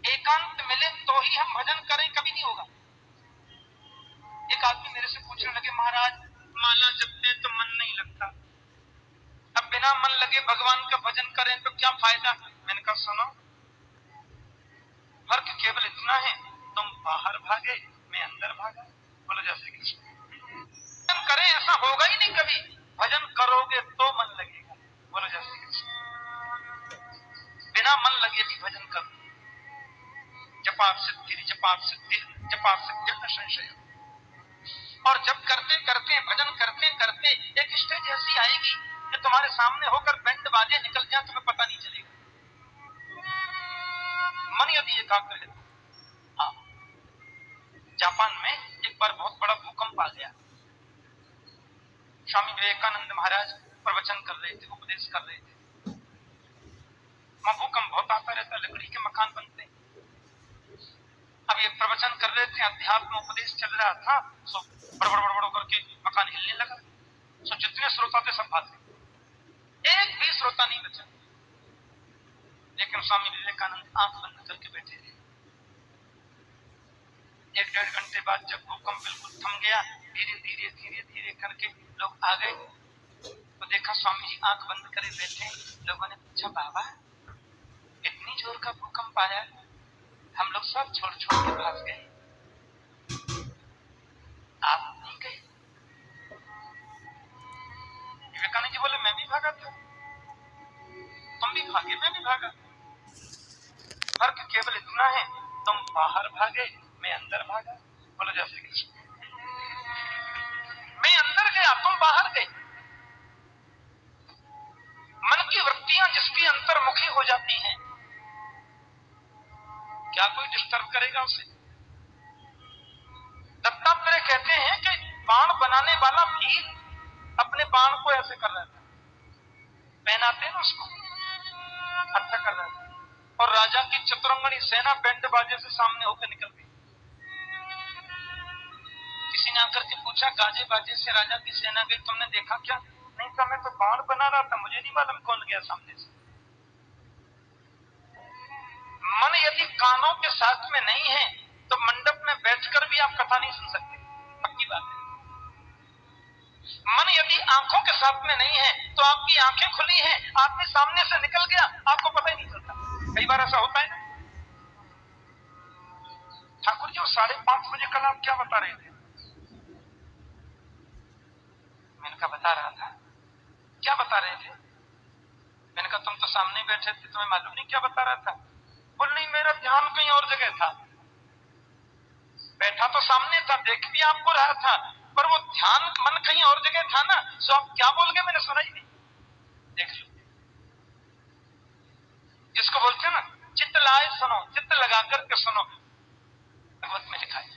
एकांत मिले तो ही हम भजन करें, कभी नहीं होगा। एक आदमी मेरे से पूछने लगे, महाराज माला जपते तो मन नहीं लगता, अब बिना मन लगे भगवान का भजन करें तो क्या फायदा? मैंने कहा सुनो, फर्क केवल इतना है, तुम बाहर भागे मैं अंदर भागा। बोलो जैसे भजन करें ऐसा होगा ही नहीं कभी, भजन करोगे तो मन लगेगा। बोलो जैसे बिना मन लगे भी भजन करो। जपाप सिद्धि जपाप सिद्धि जपाप सिद्धि न संशय। और जब करते करते भजन करते करते एक स्टेज ऐसी आएगी कि तुम्हारे सामने होकर बैंड बाजे निकल जाए, तुम्हें पता नहीं चलेगा। मन यदि एकाग्र है। हाँ, जापान में एक बार बहुत बड़ा भूकंप आ गया। स्वामी विवेकानंद महाराज प्रवचन कर रहे थे, उपदेश कर रहे थे। वहां भूकंप बहुत आता रहता, लकड़ी के मकान बनते। अब ये प्रवचन कर रहे थे, अध्यात्म उपदेश चल रहा था, सो बड़बड़ बड़बड़ करके मकान हिलने लगा। सो जितने श्रोता थे सब भाग गए, एक भी श्रोता नहीं बचा। लेकिन स्वामी विवेकानंद आंख बंद करके बैठे थे। एक डेढ़ घंटे बाद जब भूकंप बिल्कुल थम गया, धीरे धीरे धीरे धीरे करके लोग आ गए, तो देखा स्वामी जी आंख बंद करे बैठे। लोगों ने पूछा, बाबा इतनी जोर का भूकंप आया, हम लोग सब छोड़ छोड़ के भाग गए, आप नहीं गए? विवेकानंद जी बोले, मैं भी भागा था, तुम भी भागे, मैं भी भागा। फर्क केवल इतना है, तुम बाहर भागे मैं अंदर भागा। बोलो जैसे कृष्ण, मैं अंदर गया तुम बाहर गए। मन की वृत्तियां जिसकी अंतर्मुखी हो जाती हैं, क्या कोई डिस्टर्ब करेगा उसे? दत्तात्रेय कहते हैं कि बाण बनाने वाला भी अपने बाण को ऐसे कर रहा था, पहनाते ना उसको, अच्छा कर रहा था। और राजा की चतुरंगनी सेना बैंड बाजे से सामने होकर निकल गई। किसी ने आकर के पूछा, गाजे बाजे से राजा की सेना गई, तुमने देखा क्या? नहीं था, मैं तो बाण बना रहा था, मुझे नहीं मालूम कौन गया सामने से। मन यदि कानों के साथ में नहीं है तो मंडप में बैठकर भी आप कथा नहीं सुन सकते, पक्की बात है। मन यदि आंखों के साथ में नहीं है तो आपकी आंखें खुली हैं, आदमी सामने से निकल गया, आपको पता ही नहीं चलता। कई बार ऐसा होता है ना। ठाकुर जी 5:30 बजे कल आप क्या बता रहे थे? मैंने कहा बता रहा था। क्या बता रहे थे? मैंने कहा तुम तो सामने बैठे थे, तुम्हें मालूम नहीं क्या बता रहा था? बोल नहीं, मेरा ध्यान कहीं और जगह था, बैठा तो सामने था, देख भी आपको रहा था, पर वो ध्यान मन कहीं और जगह था ना। सो आप क्या बोल गए मैंने सुना ही नहीं। देख लो, जिसको बोलते हैं ना चित्त लाए सुनो, चित्त लगा करके सुनो, भगवत में लिखा है।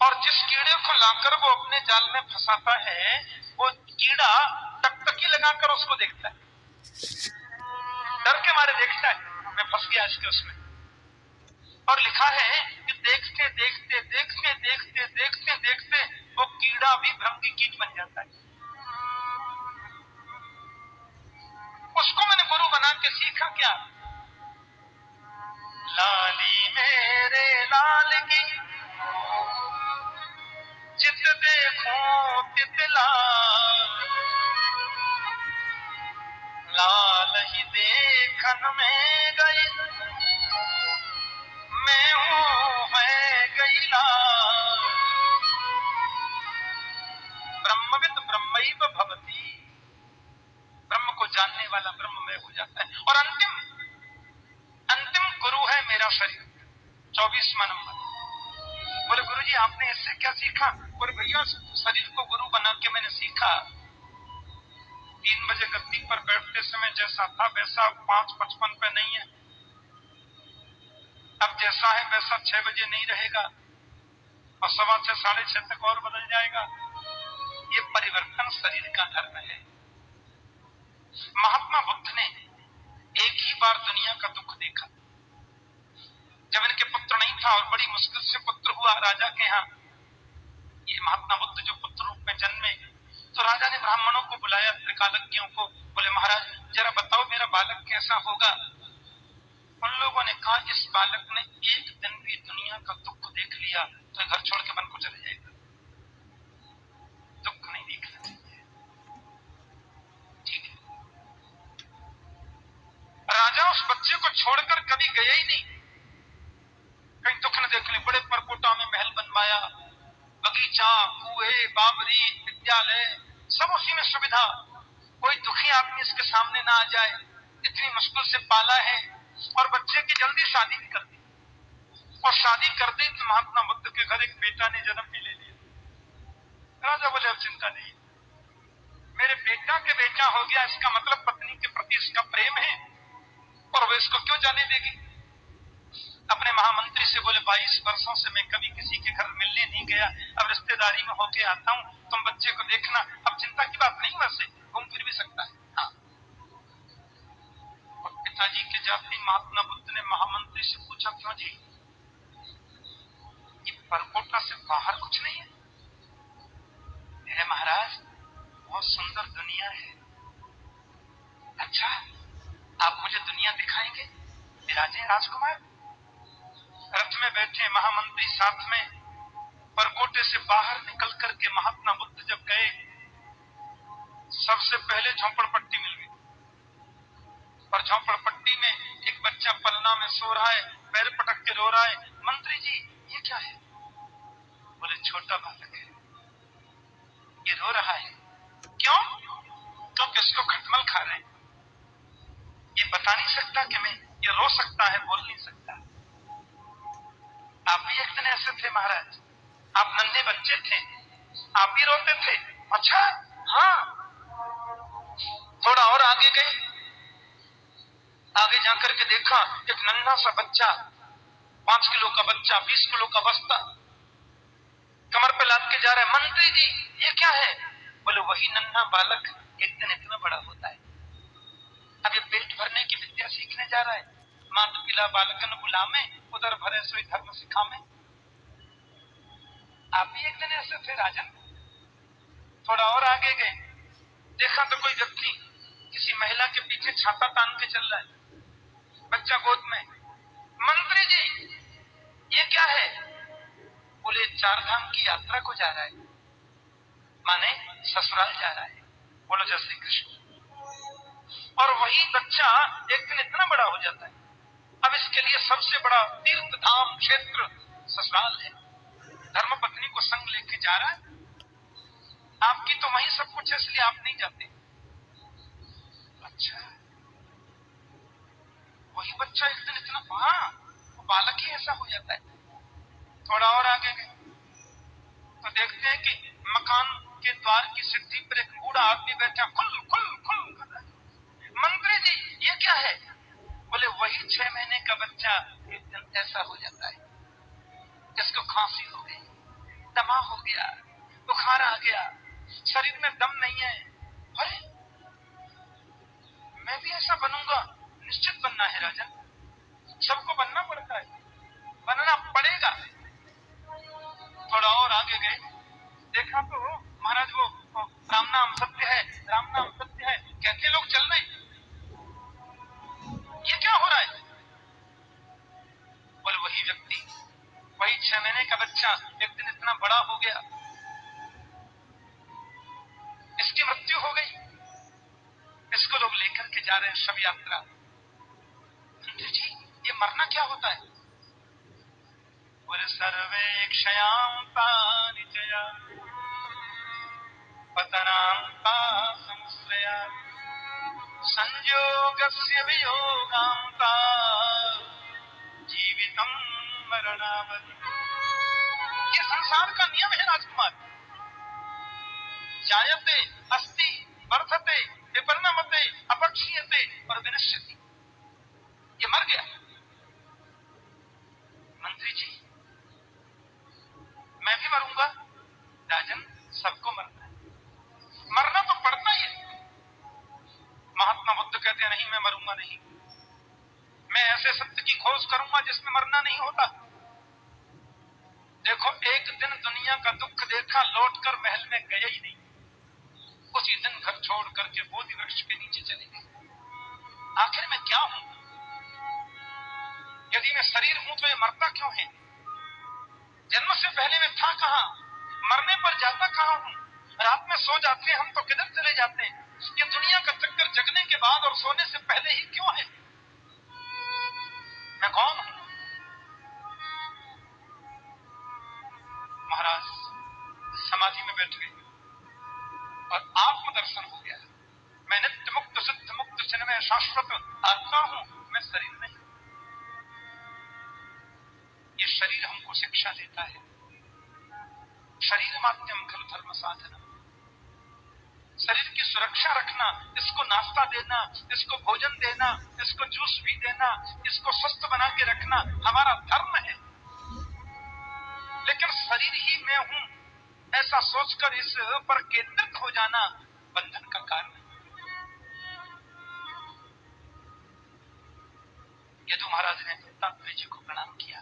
और जिस कीड़े को लाकर वो अपने जाल में फंसाता है, वो कीड़ा टकटकी लगाकर उसको देखता है, डर के मारे देखता है मैं फंस गया इसके उसमें। और लिखा है कि देखते देखते देखते देखते देखते देखते वो कीड़ा भी भृंगी की वन में गई, मैं हूँ है गईला। ब्रह्मविद ब्रह्मैव भवति, ब्रह्म को जानने वाला ब्रह्म में हो जाता है। और अंतिम अंतिम गुरु है मेरा शरीर, 24वां नंबर। बोले गुरुजी आपने इससे क्या सीखा? बोले भैया शरीर को गुरु बना के मैंने सीखा, 3 बजे गद्दी पर बैठते समय जैसा था वैसा 5:55 पे नहीं है, अब जैसा है वैसा 6 बजे नहीं रहेगा और 6:15 6:30 तक और बदल जाएगा। ये परिवर्तन शरीर का धर्म है। महात्मा बुद्ध ने एक ही बार दुनिया का दुख देखा। जब इनके पुत्र नहीं था और बड़ी मुश्किल से पुत्र हुआ राजा के यहाँ, ये महात्मा बुद्ध जो पुत्र रूप में जन्मे, तो राजा ने ब्राह्मणों को बुलाया, त्रिकालज्ञों को। बोले महाराज जरा बताओ मेरा बालक कैसा होगा? उन लोगों ने कहा इस बालक ने एक दिन भी दुनिया का दुख देख लिया तो घर छोड़ के वन को चले जाएगा, दुख नहीं देखना चाहिए। ठीक है, राजा उस बच्चे को छोड़कर कभी गया ही नहीं, कहीं दुख न देख ले। बड़े परकोटा में महल बनवाया, बगीचा, कुएं, बावरी, विद्यालय, सब उसी में सुविधा, कोई दुखी आदमी इसके सामने ना आ जाए, इतनी मुश्किल से पाला है। और बच्चे की जल्दी शादी भी कर दी, और शादी कर दी तो महात्मा बुद्ध के घर एक बेटा ने जन्म भी ले लिया। राजा बोले अब चिंता नहीं, मेरे बेटा के बेटा हो गया, इसका मतलब पत्नी के प्रति इसका प्रेम है और वो इसको क्यों जाने देगी। अपने महामंत्री से बोले 22 वर्षों से मैं कभी किसी के घर मिलने नहीं गया, अब रिश्तेदारी में होके आता हूँ, तुम बच्चे को देखना, अब चिंता की बात नहीं, वैसे घूम फिर भी सकता है। हाँ। और पिताजी के जाते महात्मा बुद्ध ने महामंत्री से पूछा क्यों जी, ये परकोटा से बाहर कुछ नहीं है? है महाराज बहुत सुंदर दुनिया है। अच्छा आप मुझे दुनिया दिखाएंगे? विराजे राजकुमार। रथ में बैठे महामंत्री साथ में, परकोटे से बाहर निकल करके महात्मा बुद्ध जब गए, सबसे पहले झोंपड़पट्टी मिल गई, और झोंपड़पट्टी में एक बच्चा पलना में सो रहा है, पैर पटक के रो रहा है। मंत्री जी ये क्या है? बोले छोटा बालक है, ये रो रहा है। क्यों? क्योंकि इसको खटमल खा रहे हैं, ये बता नहीं सकता कि मैं, ये रो सकता है बोल नहीं सकता। आप भी एक दिन ऐसे थे महाराज, आप नन्हे बच्चे थे, आप भी रोते थे। अच्छा हाँ। थोड़ा और आगे गए, आगे जाकर के देखा एक नन्हा सा बच्चा, 5 किलो का बच्चा, 20 किलो का बस्ता कमर पे लाद के जा रहा है। मंत्री जी ये क्या है? बोले वही नन्हा बालक एक दिन इतना बड़ा होता है, अब ये पेट भरने की विद्या सीखने जा रहा है। मात पिला बालकन बुलामे, उधर भरे सोई धर्म सिखामे। आप भी एक दिन ऐसे थे राजन। थोड़ा और आगे गए, देखा तो कोई व्यक्ति किसी महिला के पीछे छाता तान के चल रहा है, बच्चा गोद में। मंत्री जी ये क्या है? बोले 4 धाम की यात्रा को जा रहा है, माने ससुराल जा रहा है। बोलो जय श्री कृष्ण। और वही बच्चा एक दिन इतना बड़ा हो जाता है, अब इसके लिए सबसे बड़ा तीर्थ धाम क्षेत्र ससुराल है, धर्मपत्नी को संग लेके जा रहा है। आपकी तो वही सब कुछ है, इसलिए आप नहीं जाते। अच्छा वही बच्चा एक दिन इतना, हाँ वो बालक ही ऐसा हो जाता है। थोड़ा और आगे गए तो देखते हैं कि मकान के द्वार की सिद्धि पर एक बूढ़ा आदमी बैठा, खुल खुल खुल कर रहा है। मंत्री जी ये क्या है? बोले वही 6 महीने का बच्चा एक दिन ऐसा हो जाता है, जिसको खांसी हो गई, दमा हो गया, बुखार आ गया, शरीर में दम नहीं है। अरे मैं भी ऐसा बनूंगा? निश्चित बनना है राजन, सबको बनना पड़ता है, बनना पड़ेगा। थोड़ा और आगे गए, देखा तो महाराज वो राम नाम सत्य है, राम नाम सत्य है कहते लोग चल रहे, ये क्या हो रहा है? बोले वही व्यक्ति, वही 6 महीने का बच्चा एक दिन इतना बड़ा हो गया, इसकी मृत्यु हो गई, इसको लोग लेकर के जा रहे हैं शव यात्रा। मंत्री जी, ये मरना क्या होता है? बोले सर्वे क्षयांता निचया पतनांता संश्रया संयोगस्य वियोगांता जीवितम मरणावधि। ये संसार का नियम है राजकुमार। जायते अस्ति वर्धते विपरिणमते अपक्षीयते और विनश्यति। ये मर गया। मंत्री जी, मैं भी मरूंगा। राजन, सबको मरना है, मरना तो पड़ता ही है। महात्मा बुद्ध कहते हैं नहीं, मैं मरूंगा नहीं, मैं ऐसे सत्य की खोज करूंगा जिसमें मरना नहीं होता। देखो, एक दिन दुनिया का दुख देखा, लौटकर महल में गए ही नहीं। उसी दिन घर छोड़ करके बोधि वृक्ष के नीचे चले गए। आखिर मैं क्या हूं? यदि मैं शरीर हूं तो ये मरता क्यों है? जन्म से पहले मैं था कहां? मरने पर जाता कहां हूं? रात में सो जाते हैं हम तो किधर चले जाते हैं? ये दुनिया का चक्कर जगने के बाद और सोने से पहले ही क्यों है? मैं कौन हूं? महाराज समाधि में बैठ गए और आत्मदर्शन हो गया। मैं नित्य मुक्त सिद्ध मुक्त चिन्मय शाश्वत आत्मा हूं, मैं शरीर नहीं। ये शरीर हमको शिक्षा देता है। शरीर माध्यम खल धर्म साधना। शरीर की सुरक्षा रखना, इसको नाश्ता देना, इसको भोजन देना, इसको जूस भी देना, इसको स्वस्थ बना के रखना हमारा धर्म है। लेकिन शरीर ही मैं हूं ऐसा सोचकर इस पर केंद्रित हो जाना बंधन का कारण है। यदु महाराज ने दत्तात्रेय जी को प्रणाम किया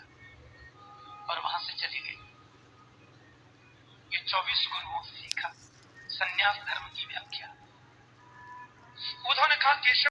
और वहां से चले गए। ये 24 गुरुओं से सीखा संन्यास धर्म की व्याख्या। उन्होंने कहा, केशव